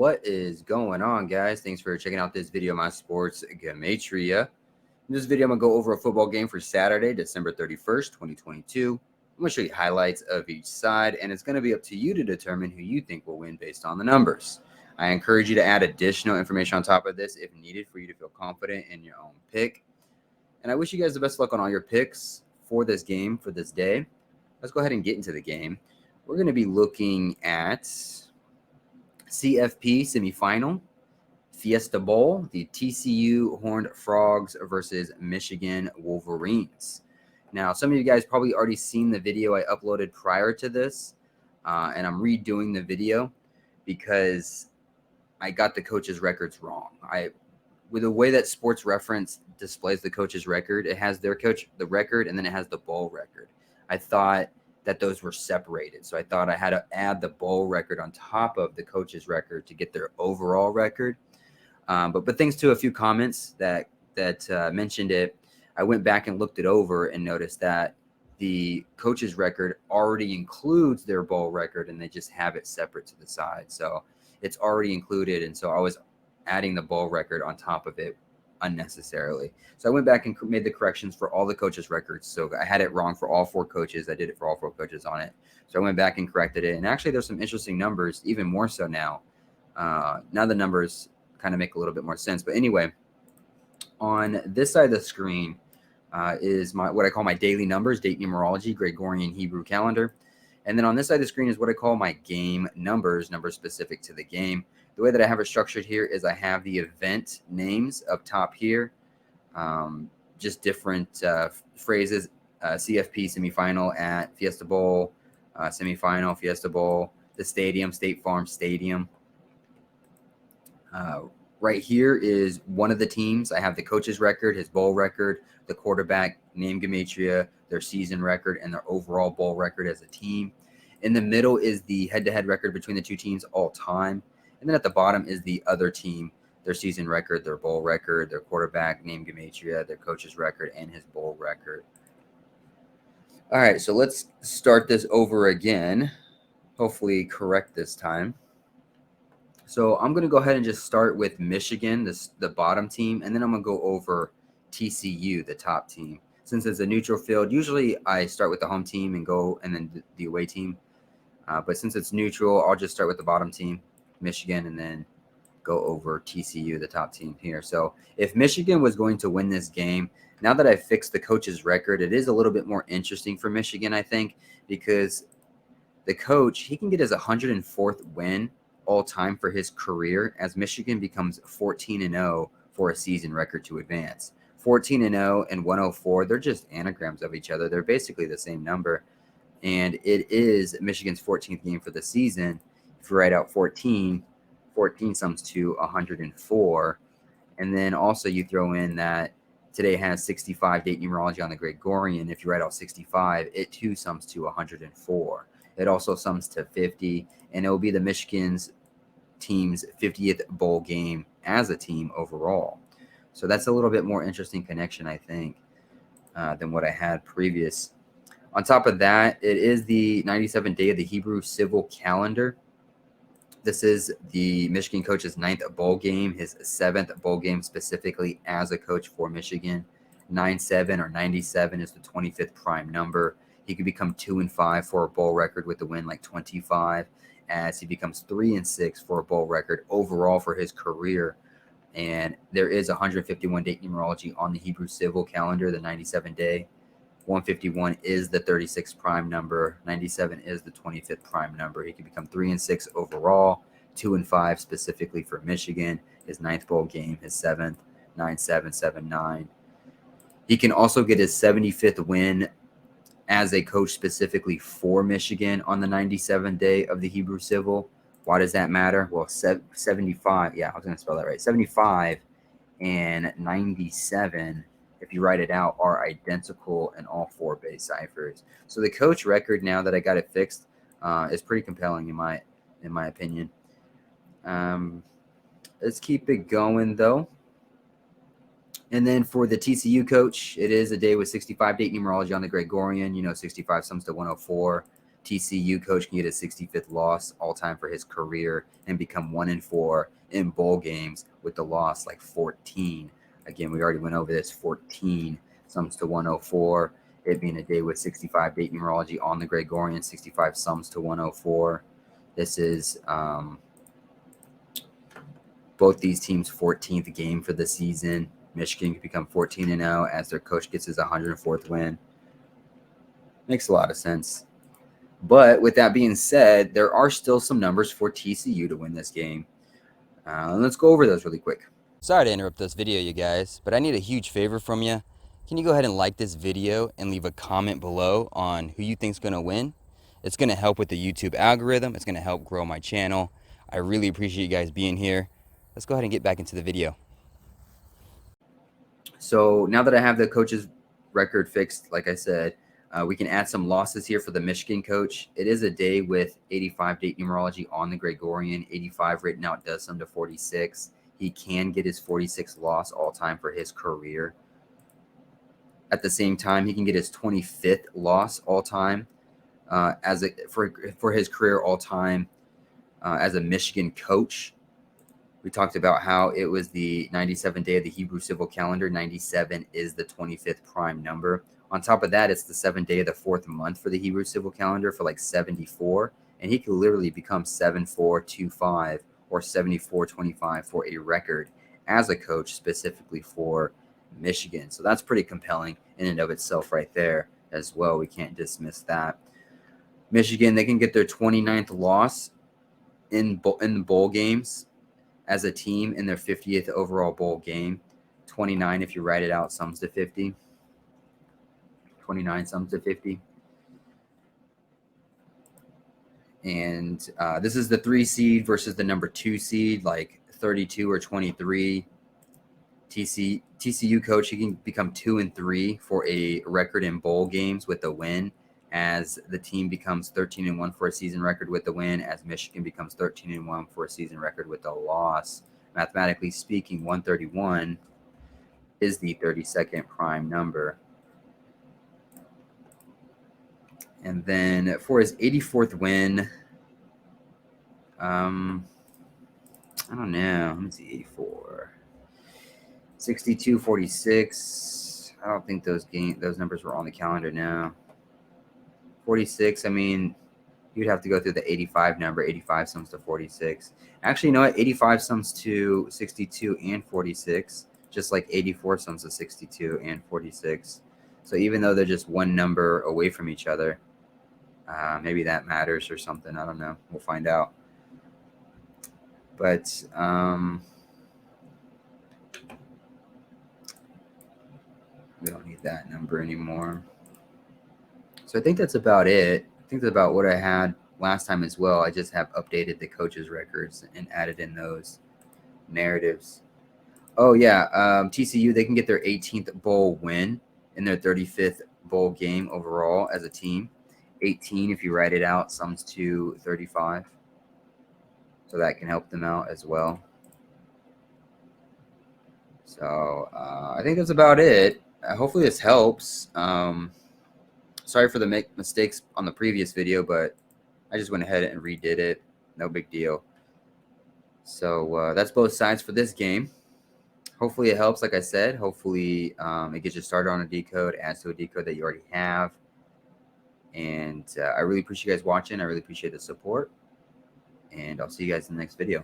What is going on, guys? Thanks for checking out this video of my sports Gematria. In this video, I'm going to go over a football game for Saturday, December 31st, 2022. I'm going to show you highlights of each side, and it's going to be up to you to determine who you think will win based on the numbers. I encourage you to add additional information on top of this if needed for you to feel confident in your own pick. And I wish you guys the best luck on all your picks for this game, for this day. Let's go ahead and get into the game. We're going to be looking at CFP Semifinal, Fiesta Bowl, the TCU Horned Frogs versus Michigan Wolverines. Now, some of you guys probably already seen the video I uploaded prior to this, and I'm redoing the video because I got the coaches' records wrong. With the way that Sports Reference displays the coach's record, it has their coach, the record, and then it has the bowl record. I thought that those were separated. So I thought I had to add the bowl record on top of the coach's record to get their overall record. But thanks to a few comments that mentioned it, I went back and looked it over and noticed that the coach's record already includes their bowl record, and they just have it separate to the side. So it's already included, and so I was adding the bowl record on top of it unnecessarily. So I went back and made the corrections for all the coaches' records. So I had it wrong for all four coaches. I did it for all four coaches on it. So I went back and corrected it. And actually, there's some interesting numbers, even more so now. Now the numbers kind of make a little bit more sense. But anyway, on this side of the screen is what I call my daily numbers, date numerology, Gregorian Hebrew calendar. And then on this side of the screen is what I call my game numbers specific to the game. The way that I have it structured here is I have the event names up top here, just different phrases, CFP semifinal at Fiesta Bowl, semifinal, Fiesta Bowl, the stadium, State Farm Stadium. Right here is one of the teams. I have the coach's record, his bowl record, the quarterback, name Gematria, their season record, and their overall bowl record as a team. In the middle is the head-to-head record between the two teams all time. And then at the bottom is the other team, their season record, their bowl record, their quarterback, name Gematria, their coach's record, and his bowl record. All right, so let's start this over again. Hopefully correct this time. So I'm going to go ahead and just start with Michigan, the bottom team, and then I'm going to go over TCU, the top team. Since it's a neutral field, usually I start with the home team and then the away team. But since it's neutral, I'll just start with the bottom team, Michigan, and then go over TCU, the top team here. So if Michigan was going to win this game, now that I've fixed the coach's record, it is a little bit more interesting for Michigan, I think, because the coach, he can get his 104th win all time for his career as Michigan becomes 14-0 for a season record to advance. 14-0 and 104, they're just anagrams of each other. They're basically the same number. And it is Michigan's 14th game for the season. If you write out 14 sums to 104. And then also you throw in that today has 65 date numerology on the Gregorian. If you write out 65, it too sums to 104. It also sums to 50. And it will be the Michigan's team's 50th bowl game as a team overall. So that's a little bit more interesting connection, I think, than what I had previous. On top of that, it is the 97th day of the Hebrew civil calendar. This is the Michigan coach's 9th bowl game, his 7th bowl game specifically as a coach for Michigan. 97 or 97 is the 25th prime number. He could become 2-5 for a bowl record with a win like 25, as he becomes 3-6 for a bowl record overall for his career. And there is 151 date numerology on the Hebrew civil calendar, the 97 day. 151 is the 36th prime number. 97 is the 25th prime number. He could become 3-6 overall, 2-5 specifically for Michigan, his 9th bowl game, his 7th, 9-7, 7-9. He can also get his 75th win as a coach specifically for Michigan on the 97th day of the Hebrew civil. Why does that matter? Well, 75, yeah, I was going to spell that right. 75 and 97, if you write it out, are identical in all four base ciphers. So the coach record, now that I got it fixed, is pretty compelling in my opinion. Let's keep it going though. And then for the TCU coach, it is a day with 65 date numerology on the Gregorian. 65 sums to 104. TCU coach can get his 65th loss all time for his career and become 1-4 in bowl games with the loss like 14. Again, we already went over this. 14 sums to 104. It being a day with 65 date numerology on the Gregorian, 65 sums to 104. This is both these teams' 14th game for the season. Michigan can become 14-0 as their coach gets his 104th win. Makes a lot of sense. But with that being said, there are still some numbers for TCU to win this game. Let's go over those really quick. Sorry to interrupt this video, you guys, but I need a huge favor from you. Can you go ahead and like this video and leave a comment below on who you think is going to win? It's going to help with the YouTube algorithm. It's going to help grow my channel. I really appreciate you guys being here. Let's go ahead and get back into the video. So now that I have the coach's record fixed, like I said, we can add some losses here for the Michigan coach. It is a day with 85 date numerology on the Gregorian. 85 written out does sum to 46. He can get his 46th loss all time for his career. At the same time, he can get his 25th loss all time for his career all time as a Michigan coach. We talked about how it was the 97th day of the Hebrew civil calendar. 97 is the 25th prime number. On top of that, it's the 7th day of the 4th month for the Hebrew civil calendar for like 74. And he could literally become 7425 or 7425 for a record as a coach specifically for Michigan. So that's pretty compelling in and of itself right there as well. We can't dismiss that. Michigan, they can get their 29th loss in the bowl games as a team in their 50th overall bowl game. 29, if you write it out, sums to 50. 29 sums to 50. And this is the 3 seed versus the number 2 seed, like 32 or 23. TCU coach, he can become 2-3 for a record in bowl games with a win, as the team becomes 13-1 for a season record with the win, as Michigan becomes 13-1 for a season record with a loss. Mathematically speaking, 131 is the 32nd prime number. And then for his 84th win, I don't know. Let me see, 84. 62, 46. I don't think those numbers were on the calendar now. 46, I mean, you'd have to go through the 85 number. 85 sums to 46. Actually, you know what? 85 sums to 62 and 46, just like 84 sums to 62 and 46. So even though they're just one number away from each other, maybe that matters or something. I don't know. We'll find out. But we don't need that number anymore. So I think that's about it. I think that's about what I had last time as well. I just have updated the coaches' records and added in those narratives. Oh, yeah. TCU, they can get their 18th bowl win in their 35th bowl game overall as a team. 18, if you write it out, sums to 35. So that can help them out as well. So I think that's about it. Hopefully this helps. Sorry for the mistakes on the previous video, but I just went ahead and redid it. No big deal. So that's both sides for this game. Hopefully it helps, like I said. Hopefully it gets you started on a decode, adds to a decode that you already have. And I really appreciate you guys watching. I really appreciate the support. And I'll see you guys in the next video.